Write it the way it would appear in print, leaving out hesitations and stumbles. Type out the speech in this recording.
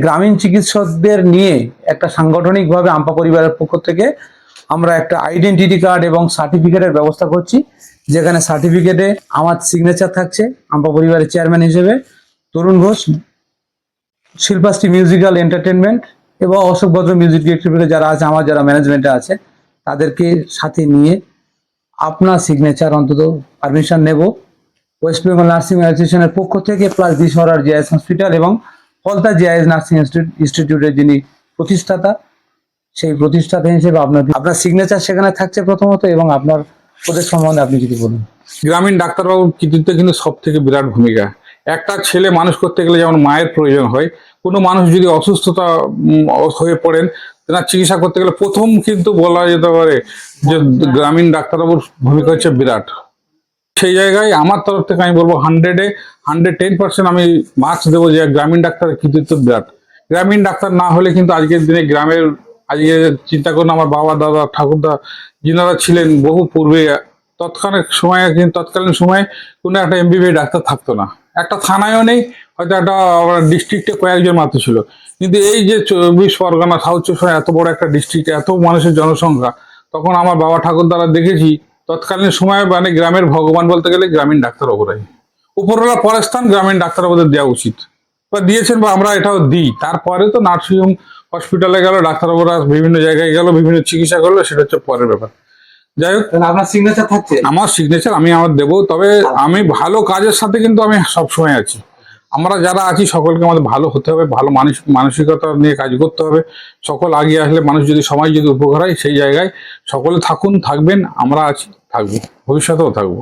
গ্রামীণ চিকিৎসকদের নিয়ে একটা সাংগঠনিকভাবে আম্পা পরিবারের পক্ষ থেকে আমরা একটা আইডেন্টিটি কার্ড এবং সার্টিফিকেটের ব্যবস্থা করছি, যেখানে সার্টিফিকেটে আমার সিগনেচার থাকছে আম্পা পরিবারের চেয়ারম্যান হিসেবে, তরুণ ঘোষ, শিল্পাশ্রী মিউজিক্যাল এন্টারটেনমেন্ট এবং অশোক ভদ্র মিউজিক ডিরেক্টর যারা আছে, আমার যারা ম্যানেজমেন্টে আছে, তাদেরকে সাথে নিয়ে আপনার সিগনেচার অন্তত পারমিশন নেব ওয়েস্ট বেঙ্গল নার্সিং অ্যাসোসিয়েশনের পক্ষ থেকে, প্লাস দিশহরার জিআইএস হসপিটাল এবং ফলতা জিআইএস নার্সিং ইনস্টিটিউটের যিনি প্রতিষ্ঠাতা, সেই প্রতিষ্ঠাতা হিসেবে আপনার সিগনেচার সেখানে থাকছে প্রথমত, এবং আপনার ওদের সম্বন্ধে আপনি যদি বলুন। গ্রামীণ ডাক্তারবাবুর কৃতিত্ব কিন্তু সব থেকে বিরাট ভূমিকা। একটা ছেলে মানুষ করতে গেলে যেমন মায়ের প্রয়োজন হয়, কোনো মানুষ যদি অসুস্থতা হয়ে পড়েন, তার চিকিৎসা করতে গেলে প্রথম কিন্তু বলা যেতে পারে যে গ্রামীণ ডাক্তারবাবুর ভূমিকা হচ্ছে বিরাট। সেই জায়গায় আমার তরফ থেকে আমি বলবো 110% আমি মার্কস দেবো যে গ্রামীণ ডাক্তারের কৃতিত্ব বিরাট। গ্রামীণ ডাক্তার না হলে কিন্তু আজকের দিনে গ্রামের, আজকে চিন্তা করুন আমার বাবা দাদা ঠাকুরদা যিনারা ছিলেন বহু পূর্বে, তৎকালীন সময়ে কোনো একটা এমবিবিএস ডাক্তার থাকতো না, একটা থানায়ও নেই, হয়তো একটা ডিস্ট্রিক্টে কয়েকজন মাত্র ছিল। কিন্তু এই যে 24 পরগনা সাউথ চব্বিশ পরগনা এত বড় একটা ডিস্ট্রিক্টে এত মানুষের জনসংখ্যা, তখন আমার বাবা ঠাকুরদারা দেখেছি তৎকালীন সময়ে মানে গ্রামের ভগবান বলতে গেলে গ্রামীণ ডাক্তারবাবুরাই, উপরওয়ালা পরের স্থান গ্রামীণ ডাক্তারবাবুদের দেওয়া উচিত বা দিয়েছেন, বা আমরা এটাও দিই। তারপরে তো নার্সিংহোম হসপিটালে গেল, ডাক্তারবাবুরা বিভিন্ন জায়গায় গেল, বিভিন্ন চিকিৎসা করলো, সেটা হচ্ছে পরের ব্যাপার। যাই হোক, আপনার সিগনেচার থাকছে? আমার সিগনেচার আমি আমার দেবো, তবে আমি ভালো কাজের সাথে কিন্তু আমি সবসময় আছি। আমরা যারা আছি সকলকে আমাদের ভালো হতে হবে, ভালো মানসিকতা নিয়ে কাজ করতে হবে। সকল আগে আসলে মানুষ যদি, সমাজ যদি উপকার হয়, সেই জায়গায় সকলে থাকবেন, আমরা আছি, থাকবো, ভবিষ্যতেও থাকবো।